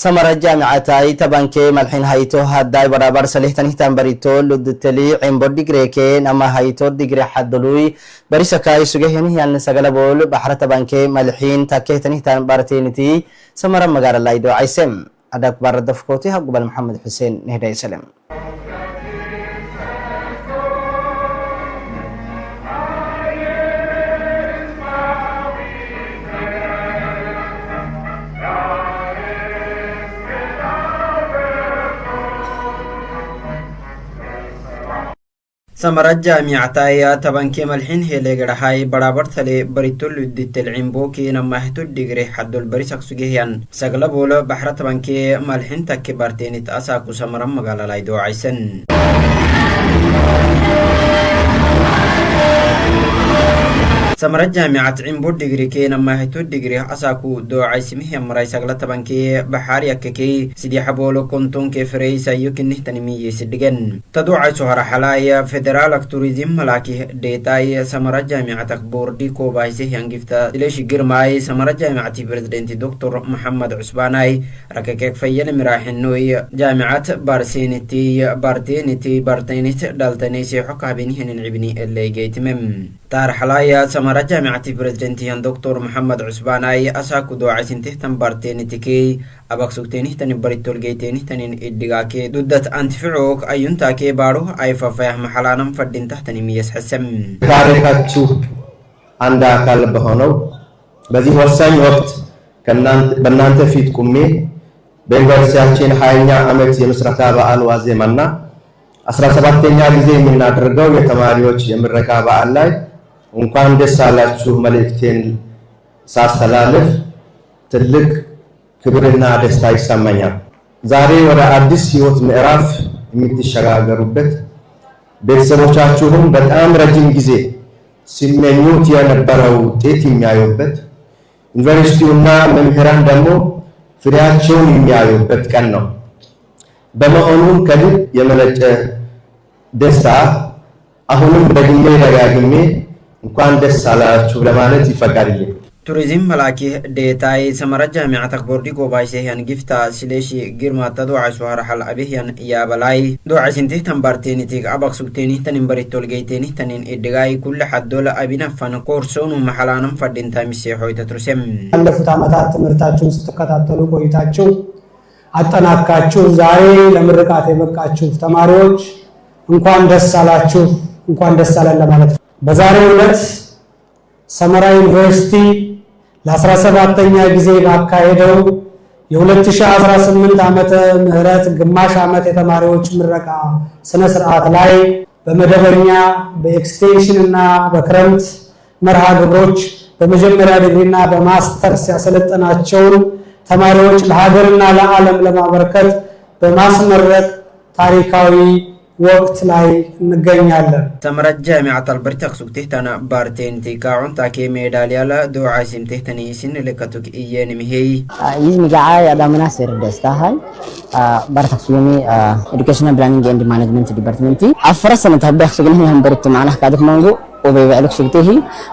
سمرة جامعة تبانكي ملحين هايتو هداي برابر سليحتان هتان بريتو لدتلي عمبو ديگريكين اما هايتو ديگري حدلوي بريسكاي سوگهيني يان سغلبول بحر تبانكي ملحين تاكيتان هتان بارتينتي سمرة مغار اللايدو عيسم عدك باردفكوتي هقبال محمد حسين نهداي سلام سمرة جامعة تبانكي ملحين هيليغر هاي برابر تلي بريتول وديت العمبو كي نماهتو ديگري حدو البريسك سوگيهيان سغلبول بحر تبانكي ملحين تاكي بارتينيت اساكو سمرة مغالا لايدو عيسن سمرة جامعة عمبو ديگري كي نماهتو ديگري اساكو دو عيسمه مراي سغلا تبانكي بحار يككي سيدي حبولو كنتون كي فريسا يوكن تنمي سدگن تدو عيسو هرحلايا فدرالك توريزم ملاكي ديتاي سمرة جامعة بوردي كوبايسه ينگفتا دليش گرماي سمرة جامعة بريزيدنت دكتور محمد عثماناي رككك فيل مراحنوي جامعة بارتينتي دالتنيسي حكابيني هنن عبني اللي جيتمم تار حلايا سمرة جامعة بريزيدنت دكتور محمد عثماناي اساكو دوعي سنته تنبارتينتي أباك سوكتيني تاني بريتول جيتيني تاني إدقاكي دودت أنتفعوك أيون تاكي بارو أيفا فيهم حلانم فردين تحتني ميس حسم تاريخاتشو عندها كالب هونو بذي وسائل وقت بنانت فيت كمي بينغرسياتشين حاينيا أمت يمسركا بقال وازي منا أسرى سباتينيا جزي من نادرقو يتماريوش يمركا بقال لاي ونقان دي سالاتشو ملكتين ساس سلالف تلك ክብርና ደስታ ይሰማኛል ዛሬ ወደ አዲስ ህይወት ምዕራፍ የምትሸጋገሩበት ቤተሰቦቻችሁም በጣም ረጅም ጊዜ ሲመኙት የነበረው ውጤት የሚያዩበት ዩኒቨርሲቲውና መምህራን ደግሞ ፍሬያቸውን የሚያዩበት ቀን ነው በመሆኑም ከልብ የመነጨ ደስታ አሁንም ደጋግሜ እንኳን ደስ አላችሁ ለማለት ይፈቀድልኝ توريزم ملاكي ديتاي سمرة جامعة بوردي كوبايسه ينگفتا سليشي گرما تدو عسوار حل أبيهن يا بلاي دو عسنته تنبارتيني تيك أباك سوكتيني تنين بريتول جيتيني تنين إدقاي كل حد دولة أبينا فان كورسون ومحلانم فردين تامسي حوي تترسم ألفت عمتات تمرتاتشو ستكتاتلو كويتاتشو አጠናካችሁ ዛሬ ለምርቃት የበቃችሁ ተማሪዎች እንኳን ደስ አላችሁ እንኳን ደስ አለን ለማለት በዛሬው ዕለት ሰመራ ዩኒቨርሲቲ ለ17ኛ ጊዜ ባካሄደው የ2018 ዓመተ ምህረት ግማሽ ዓመት የተማሪዎች ምረቃ ስነ ስርዓት ላይ በመደበኛ በኤክስቴንሽን እና በክረምት መርሃ ግብሮች በመጀመሪያ ዲግሪና በማስተርስ ያሰለጠናቸው ተማሪዎች ለሀገርና ለዓለም ለማበርከት በማስመረቅ ታሪካዊ ወቅት ላይ እንገኛለን سمرة جامعة البرتق سوكته تنا بارتينتي كاعون تاكي ميداليا لا دعاء سمته تنيسين لكتوك إيان مهي يزمي قاعي أدا مناسر دستاهاي برتق سومي educational planning and management department أفرس سنة تبخ سوكنه هم برتو معنا كادوك مانجو وبيبعلوك سوكته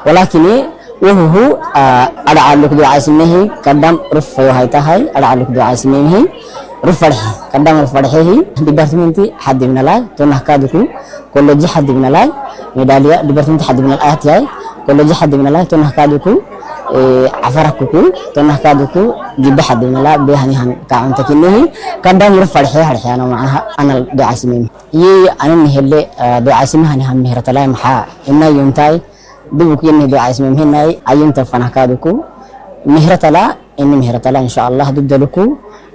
ولكن وهو أدعى لك دعاء سمه قدام رفع هاي أدعى لك دعاء سمه رفرح قدام رفرحه ديبارتمنتي حد من الله تنه كادكو كولوجي حد من الله ميداليا ديبارتمنتي حد من الآيات هاي كولوجي حد من الله تنه كادكو عفرككو تنه كادكو جيب حد من الله بيهني هن كعن تكنيه قدام رفرحه هرحي أنا معها أنا دعاء سمين أنا مهلة دعاء سمها نهم مهرة الله محا إنه يومتاي دبوك إنه دعاء سمين هنا أيون تفنه كادكو مهرة الله إن مهرة الله إن شاء الله ضد لكو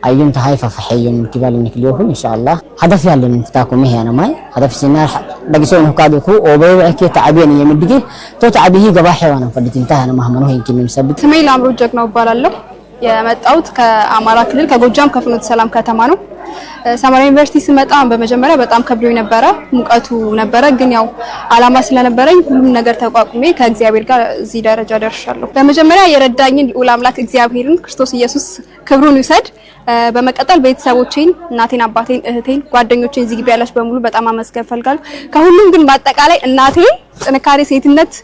أيون تهايفا فحيون كبال نكليوهم إن شاء الله هدف يالله نفتاكم مهي أنا ماي هدف سنار بقيسون هكادوكو وبيوعكي تعبين يمدقي تو تعبيه قباحي وانا فردت انتهى أنا مهمنوه يمكن نمسبت سميل عمرو جاكنا وبالالله የመጣሁት ከአማራ ክልል ከጎጃም ከፍኖተ ሰላም ከተማ ነው ሰመራ ዩኒቨርሲቲ ስመጣ በመጀመሪያ በጣም ከብዶኝ ነበር ሙቀቱ ነበር ግን ያው አላማ ስለነበረኝ ሁሉም ነገር ተቋቁሜ ከእግዚአብሔር ጋር እዚህ ደረጃ ደርሻለሁ በመጀመሪያ የረዳኝን ልዑል አምላክ እግዚአብሔርን ክርስቶስ ኢየሱስ ክብሩን ይውሰድ በመቀጠል ቤተሰቦቼን እናቴን አባቴን እህቴን ጓደኞቼን እዚህ ግቢ ያላችሁ በሙሉ በጣም አመስገን ፈልጋለሁ ከሁሉም ግን በአጠቃላይ እናቴ ጥንካሬ ሴትነት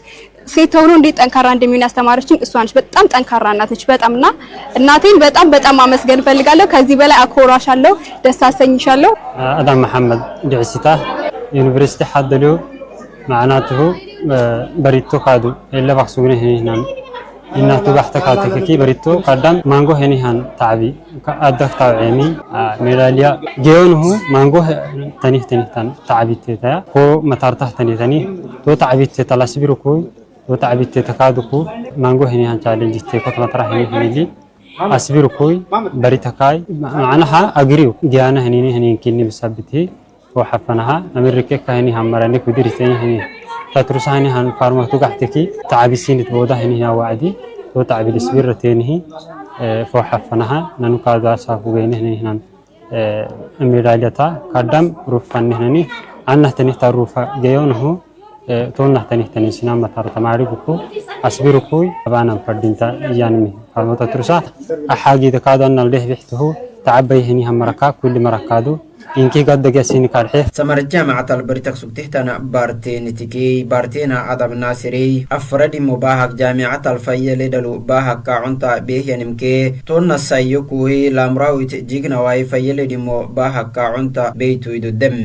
ሴት ሆኖ እንዴት ጠንካራ እንደሚሆን ያስተማረችኝ እሷ ነች። በጣም ጠንካራ እናት ነች። በጣምና እናቴን በጣም አመስገን ፈልጋለሁ። ከዚህ በላይ አኮራሻለሁ፣ ደስ አሰኝሻለሁ። አዳም መሐመድ ድዕሲታ ዩኒቨርሲቲ ሐደሉ معناته بريتو كادو إلا بخسونه هنا إنه تبحث كاتكي بريتو قدام مانجو هني هان تعبي أدك تعبيني ميراليا جيونه مانجو تاني تان تعبي تتا هو متارته تاني تو تعبي تتا لاسبيركوي تو تعبي تتا كادوكو مانجو هني هان challenge تيكو تمطرح هني لي أسبيركوي بريتكاي معناها أجريو ديانا هني كني بسبتي وحفناها أمريكا كهني هم مراني كدير ثاني هني تترس هني هن فارما تقعتكي تعبي سين تبوده هني يا وعدي تو تعبي السبير ثاني فوحفناها ننو كذا سافو جيني هني هن أميراليتا قدام روفان هني أنا تني تروفا جيونه تونا تني سينما مثار تماري بكو أسبيركوي أبانا فردينتا يعني فارما تترسا أحاجي دكادو أن الله بيحته تعبي هني هم مركا كل مركادو إنكي قد جالسين كارحه. سمر الجامعة البريتك سكتهتنا بارتين تكي بارتين عدم ناصري أفراد مباهك جامعة الفيل دلو باهك كعنتا به ينمكي تونا سيوكوي لامراوي تجيغنا واي فيل دي مباهك كعنتا بيتو يدو دم.